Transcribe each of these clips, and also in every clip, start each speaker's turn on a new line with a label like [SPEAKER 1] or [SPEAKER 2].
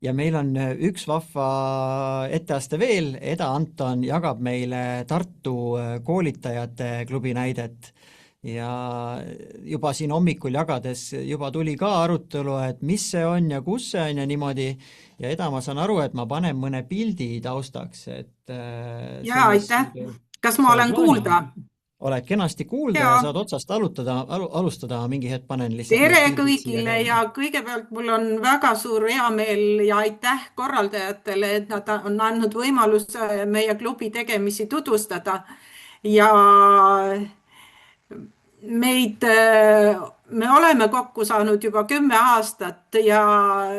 [SPEAKER 1] ja meil on üks vahva etteaste veel, Eda Anton jagab meile Tartu koolitajate klubi näidet ja juba siin hommikul jagades juba tuli ka arutelu, et mis see on ja kus see on ja niimoodi. ja Eda, ma saan aru, et ma panen mõne pildi taustaks, et
[SPEAKER 2] Ja,
[SPEAKER 1] sul vist
[SPEAKER 2] aitäh.
[SPEAKER 1] muidu
[SPEAKER 2] Kas ma
[SPEAKER 1] sai
[SPEAKER 2] olen
[SPEAKER 1] plaani.
[SPEAKER 2] kuulda?
[SPEAKER 1] Oled kenasti kuulda ja
[SPEAKER 2] Ja,
[SPEAKER 1] saad otsast alustada, mingi hetk panen lihtsalt
[SPEAKER 2] tere
[SPEAKER 1] need pildid siia
[SPEAKER 2] kõigile ja
[SPEAKER 1] käima.
[SPEAKER 2] kõigepealt mul on väga suur heameel ja aitäh korraldajatele, et nad on andnud võimaluse meie klubi tegemisi tutvustada. Ja me oleme kokku saanud juba 10 aastat ja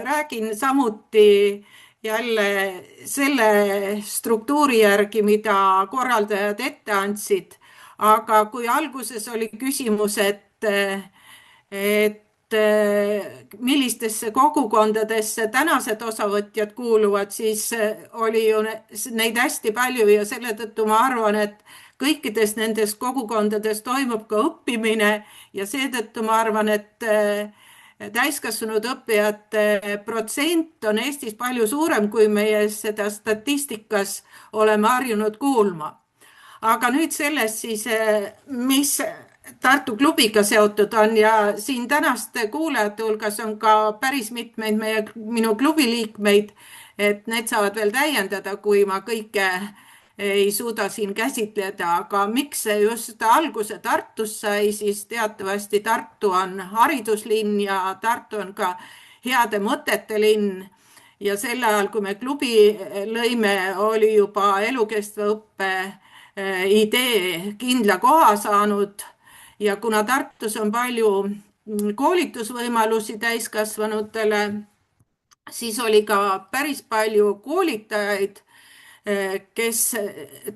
[SPEAKER 2] räägin samuti jälle selle struktuuri järgi, mida korraldajad ette andsid. Aga kui alguses oli küsimus, et millistesse kogukondadesse tänased osavõtjad kuuluvad, siis oli ju neid hästi palju ja selle tõttu ma arvan, et kõikides nendes kogukondades toimub ka õppimine ja seetõttu ma arvan, et täiskasvanud õppijate protsent on Eestis palju suurem, kui meie seda statistikas oleme harjunud kuulma. Aga nüüd sellest siis, mis Tartu klubiga seotud on ja siin tänaste kuulajate hulgas on ka päris mitmeid minu klubi liikmeid, et need saavad veel täiendada, kui ma kõike ei suuda siin käsitleda, aga miks see just alguse Tartus sai, siis teatavasti Tartu on hariduslinn ja Tartu on ka heade mõtete linn. Ja sel ajal, kui me klubi lõime, oli juba elukestva õppe idee kindla koha saanud ja kuna Tartus on palju koolitusvõimalusi täiskasvanutele, siis oli ka päris palju koolitajaid, kes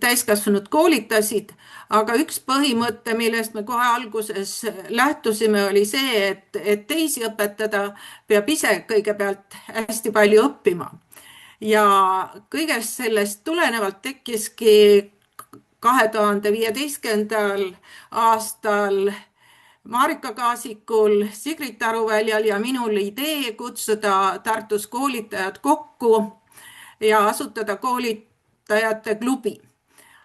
[SPEAKER 2] täiskasvanud koolitasid, aga üks põhimõte, millest me kohe alguses lähtusime, oli see, et teisi õpetada peab ise kõigepealt hästi palju õppima. Ja kõigest sellest tulenevalt tekkiski 2015. aastal Marika Kaasikul, Sigrid Taruväljal ja minul idee kutsuda Tartus koolitajad kokku ja asutada koolitajate klubi.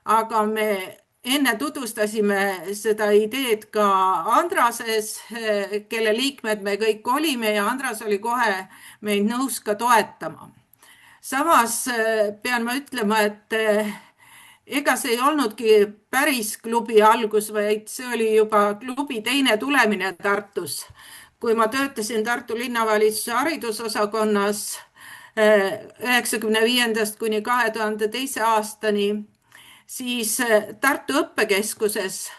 [SPEAKER 2] Aga me enne tutvustasime seda ideed ka Andrases, kelle liikmed me kõik olime ja Andras oli kohe meid nõus ka toetama. Samas pean ma ütlema, et ega see ei olnudki päris klubi algus, vaid see oli juba klubi teine tulemine Tartus. Kui ma töötasin Tartu linnavalitsuse haridusosakonnas 1995. kuni 2002. aastani, siis Tartu õppekeskuses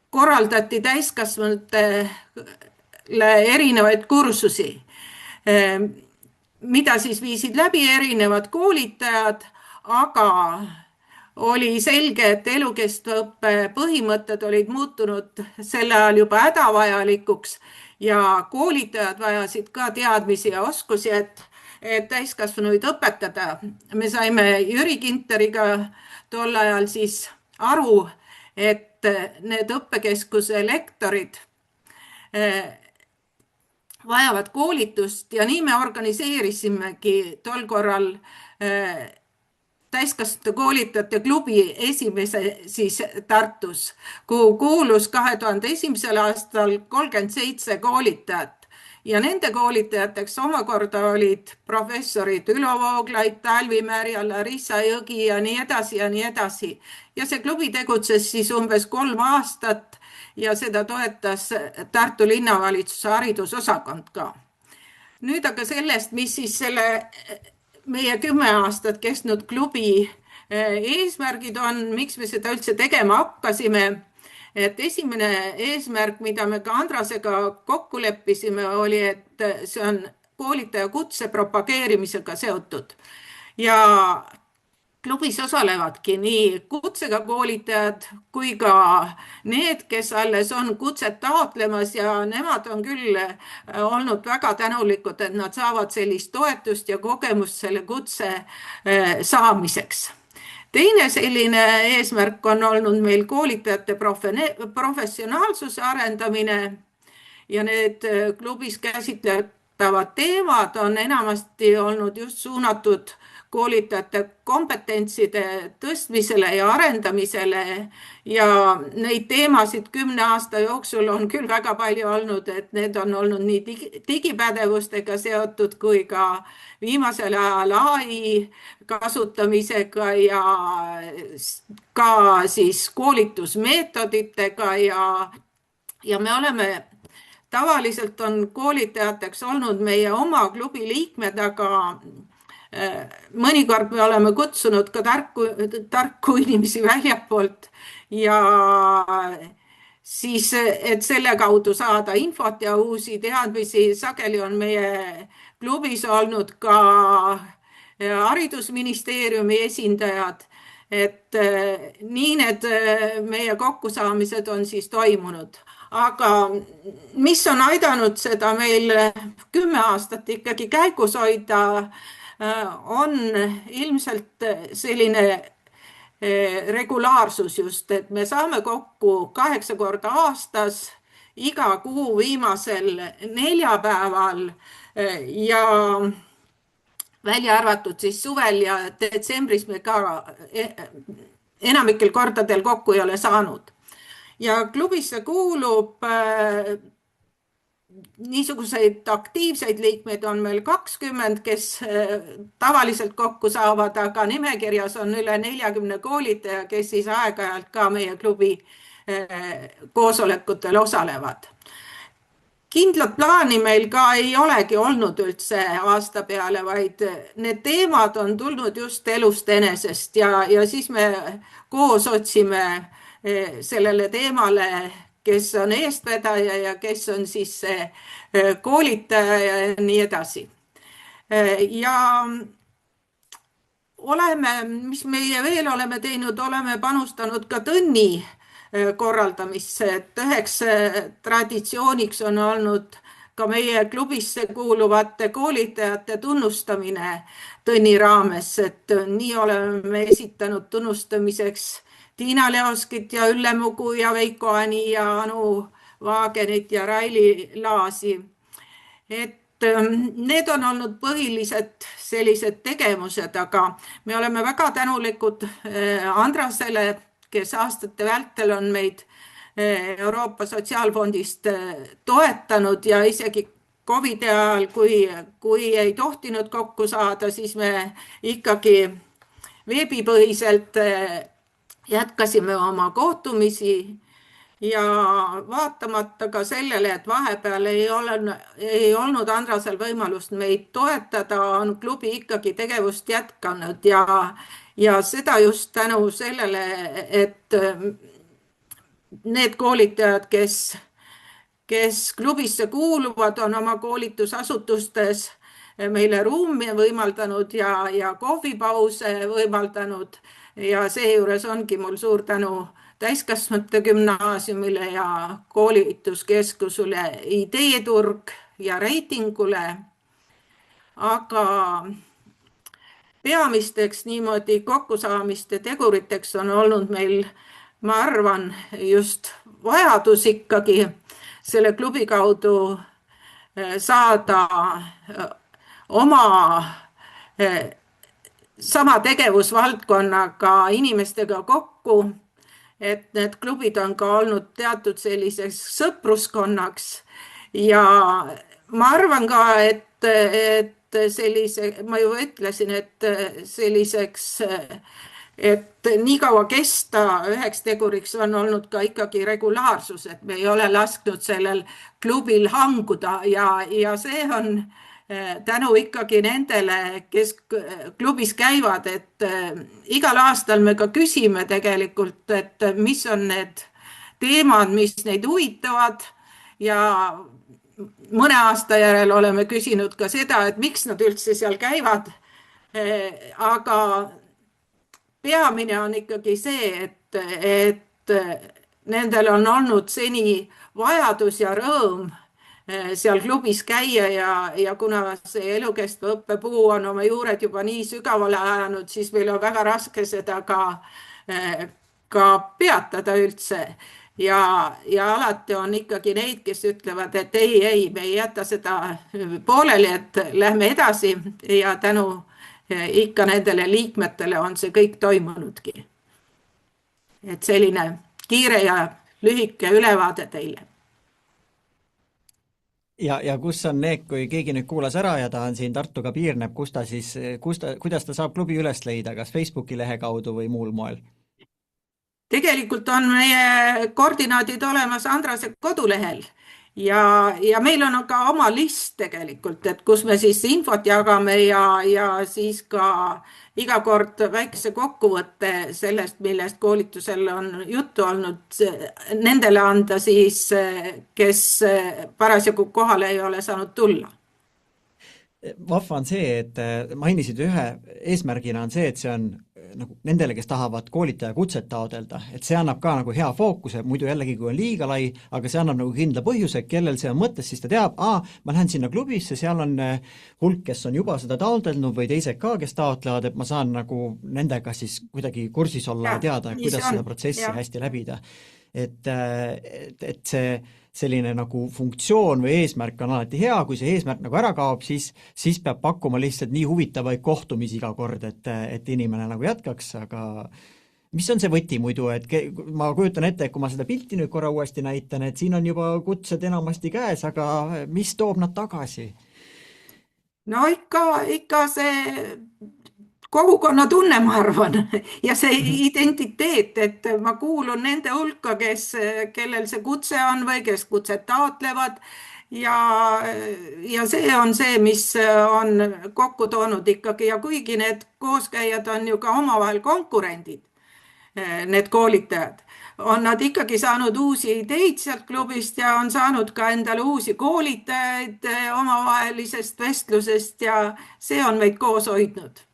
[SPEAKER 2] korraldati täiskasvanutele erinevaid kursusi, mida siis viisid läbi erinevad koolitajad, aga oli selge, et elukestva õppe põhimõtted olid muutunud sel ajal juba hädavajalikuks ja koolitajad vajasid ka teadmisi ja oskusi, et täiskasvanuid õpetada. Me saime Jüri Kinteriga tol ajal siis aru, et need õppekeskuse lektorid vajavad koolitust ja nii me organiseerisimegi tol korral täiskasvanute koolitajate klubi esimese siis Tartus, kuhu kuulus 2001. aastal 37 koolitajat ja nende koolitajateks omakorda olid professorid Ülo Vooglaid, Talvi Märja, Larissa Jõgi ja nii edasi ja nii edasi. Ja see klubi tegutses siis umbes 3 aastat ja seda toetas Tartu linnavalitsuse haridusosakond ka. Nüüd aga sellest, mis siis selle meie 10 aastat kestnud klubi eesmärgid on, miks me seda üldse tegema hakkasime. Et esimene eesmärk, mida me ka Andrasega kokku leppisime, oli, et see on koolitaja kutse propageerimisega seotud. Ja klubis osalevadki nii kutsega koolitajad kui ka need, kes alles on kutset taotlemas ja nemad on küll olnud väga tänulikud, et nad saavad sellist toetust ja kogemust selle kutse saamiseks. Teine selline eesmärk on olnud meil koolitajate professionaalsuse arendamine ja need klubis arutatavad teemad on enamasti olnud just suunatud koolitajate kompetentside tõstmisele ja arendamisele ja neid teemasid 10 aasta jooksul on küll väga palju olnud, et need on olnud nii digipädevustega seotud kui ka viimasel ajal AI kasutamisega ja ka siis koolitusmeetoditega ja me oleme tavaliselt on koolitajateks olnud meie oma klubi liikmed, aga mõnikord me oleme kutsunud ka tarku inimesi väljapoolt ja siis, et selle kaudu saada infot ja uusi teadmisi. Sageli on meie klubis olnud ka haridusministeeriumi esindajad, et nii need meie kokkusaamised on siis toimunud. Aga mis on aidanud seda meil 10 aastat ikkagi käigus hoida, on ilmselt selline regulaarsus just, et me saame kokku 8 korda aastas, iga kuu viimasel neljapäeval ja välja arvatud siis suvel ja detsembris me ka enamikel kordadel kokku ei ole saanud. Ja klubisse kuulub niisuguseid aktiivseid liikmeid on meil 20, kes tavaliselt kokku saavad, aga nimekirjas on üle 40 koolitaja, kes siis aeg-ajalt ka meie klubi koosolekutel osalevad. Kindlat plaani meil ka ei olegi olnud üldse aasta peale, vaid need teemad on tulnud just elust enesest ja siis me koos otsime sellele teemale, kes on eestvedaja ja kes on siis see koolitaja ja nii edasi. Ja mis meie veel oleme teinud, oleme panustanud ka Tõnni korraldamisse, et üheks traditsiooniks on olnud ka meie klubisse kuuluvate koolitajate tunnustamine Tõnni raames, et nii oleme esitanud tunnustamiseks Tiina Leoskit ja Ülle Mugu ja Veiko Ani ja Anu Vaagenit ja Raili Laasi. Et need on olnud põhilised sellised tegevused, aga me oleme väga tänulikud Andrasele, kes aastate vältel on meid Euroopa Sotsiaalfondist toetanud ja isegi COVID ajal, kui ei tohtinud kokku saada, siis me ikkagi veebipõhiselt jätkasime oma kohtumisi ja vaatamata ka sellele, et vahepeal ei olnud Andrasel võimalust meid toetada, on klubi ikkagi tegevust jätkanud ja seda just tänu sellele, et need koolitajad, kes klubisse kuuluvad, on oma koolitusasutustes meile ruumi võimaldanud ja kohvipause võimaldanud. Ja seejuures ongi mul suur tänu Täiskasvanute Gümnaasiumile ja koolituskeskusele Ideeturg ja Reitingule. Aga peamisteks niimoodi kokkusaamiste teguriteks on olnud meil, ma arvan, just vajadus ikkagi selle klubi kaudu saada oma sama tegevusvaldkonnaga inimestega kokku, et need klubid on ka olnud teatud selliseks sõpruskonnaks ja ma arvan ka, et ma ju ütlesin, et selliseks, et nii kaua kesta üheks teguriks on olnud ka ikkagi regulaarsus, et me ei ole lasknud sellel klubil hanguda ja see on tänu ikkagi nendele, kes klubis käivad, et igal aastal me ka küsime tegelikult, et mis on need teemad, mis neid huvitavad ja mõne aasta järel oleme küsinud ka seda, et miks nad üldse seal käivad. Aga peamine on ikkagi see, et nendel on olnud seni vajadus ja rõõm seal klubis käia ja kuna see elukestva õppe puu on oma juured juba nii sügavale ajanud, siis meil on väga raske seda ka peatada üldse. ja alati on ikkagi neid, kes ütlevad, et ei, me ei jäta seda pooleli, et lähme edasi ja tänu ikka nendele liikmetele on see kõik toimunudki. Et selline kiire ja lühike ülevaade teile.
[SPEAKER 1] Ja kus on need, kui keegi nüüd kuulas ära ja ta on siin Tartuga piirneb, kuidas ta saab klubi üles leida, kas Facebooki lehe kaudu või muul moel?
[SPEAKER 2] Tegelikult on meie koordinaadid olemas Andrase kodulehel ja meil on ka oma list tegelikult, et kus me siis infot jagame ja siis ka iga kord väikse kokkuvõtte sellest, millest koolitusel on juttu olnud, nendele anda siis, kes parasjagu kohale ei ole saanud tulla.
[SPEAKER 1] Vahva on see, et mainisid ühe eesmärgina on see, et see on nagu nendele, kes tahavad koolitaja kutset taodelda, et see annab ka nagu hea fookuse, muidu jällegi, kui on liiga lai, aga see annab nagu kindla põhjuse, kellel see on mõttes, siis ta teab, ma lähen sinna klubisse, seal on hulk, kes on juba seda taotlenud või teised ka, kes taotlevad, et ma saan nagu nendega siis kuidagi kursis olla ja teada, kuidas seda protsessi hästi läbida. Et see selline nagu funktsioon või eesmärk on alati hea, kui see eesmärk nagu ära kaob, siis peab pakkuma lihtsalt nii huvitavaid kohtumisi iga kord, et inimene nagu jätkaks, aga mis on see võti muidu, et ma kujutan ette, et kui ma seda pilti nüüd korra uuesti näitan, et siin on juba kutsed enamasti käes, aga mis toob nad tagasi?
[SPEAKER 2] No ikka see kogukonna tunne, ma arvan, ja see identiteet, et ma kuulun nende hulka, kellel see kutse on või kes kutset taotlevad ja see on see, mis on kokku toonud ikkagi ja kuigi need kooskäijad on ju ka omavahel konkurendid, need koolitajad, on nad ikkagi saanud uusi ideid sealt klubist ja on saanud ka endale uusi koolitajaid omavahelisest vestlusest ja see on meid koos hoidnud.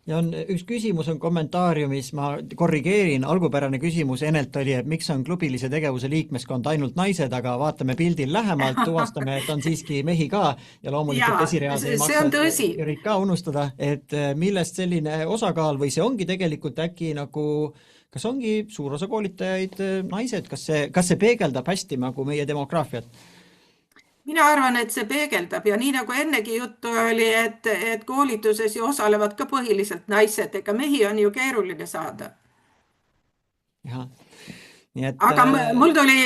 [SPEAKER 1] Ja üks küsimus on kommentaariumis, ma korrigeerin, algupärane küsimus Enelt oli, et miks on klubilise tegevuse liikmeskond ainult naised, aga vaatame pildil lähemalt, tuvastame, et on siiski mehi ka ja loomulikult esireas ei maksa ürit ka unustada, et millest selline osakaal või see ongi tegelikult äkki nagu, kas ongi suur osa koolitajaid naised, kas see peegeldab hästi nagu meie demograafiat?
[SPEAKER 2] Mina arvan, et see peegeldab ja nii nagu ennegi juttu oli, et koolituses ju osalevad ka põhiliselt naised, ega mehi on ju keeruline saada. Aga mul tuli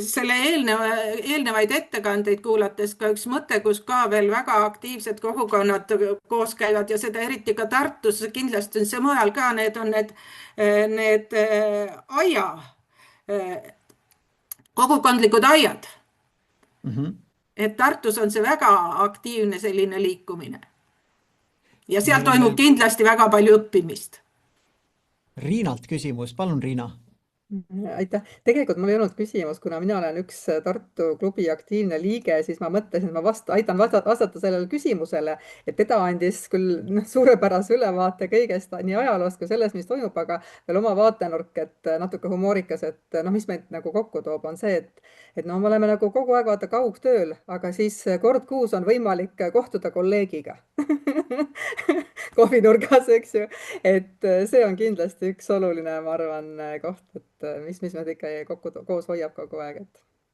[SPEAKER 2] selle eelnevaid ettekandeid kuulates ka üks mõte, kus ka veel väga aktiivsed kogukonnad koos käivad ja seda eriti ka Tartus, kindlasti on see mujal ka, need on need kogukondlikud aiad. Et Tartus on see väga aktiivne selline liikumine. Ja seal toimub kindlasti väga palju õppimist.
[SPEAKER 1] Riinalt küsimus, palun Riina.
[SPEAKER 3] Aitäh. Tegelikult mul ei olnud küsimus, kuna mina olen üks Tartu klubi aktiivne liige, siis ma mõtlesin, et ma aitan vastata sellele küsimusele, et teda andis küll suurepärase ülevaate kõigest nii ajaloost kui sellest, mis toimub, aga veel oma vaatenurk, et natuke humoorikas, et mis meid nagu kokku toob, on see, et me oleme nagu kogu aeg vaata kaugtööl, aga siis kord kuus on võimalik kohtuda kolleegiga kohvinurgas, eks ju, et see on kindlasti üks oluline, ma arvan, koht, et mis meid ikka koos hoiab kogu aeg.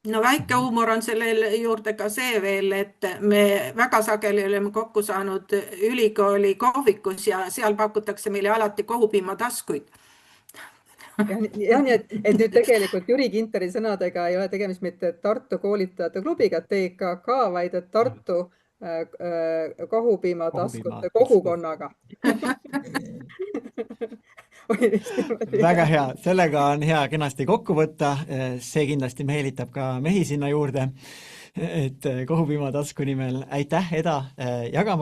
[SPEAKER 2] No väike huumor on selle juurde ka see veel, et me väga sageli oleme kokku saanud ülikooli kohvikus ja seal pakutakse meile alati kohupiimataskuid.
[SPEAKER 3] Ja nii, et nüüd tegelikult Jüri Kinteri sõnadega ei ole tegemist mitte Tartu koolitajate klubiga TKK, vaid et Tartu kohupiimataskute kogukonnaga.
[SPEAKER 1] Väga hea, sellega on hea kenasti kokku võtta, see kindlasti meelitab ka mehi sinna juurde, et kohupiimatasku nimel aitäh, Eda, jagamast.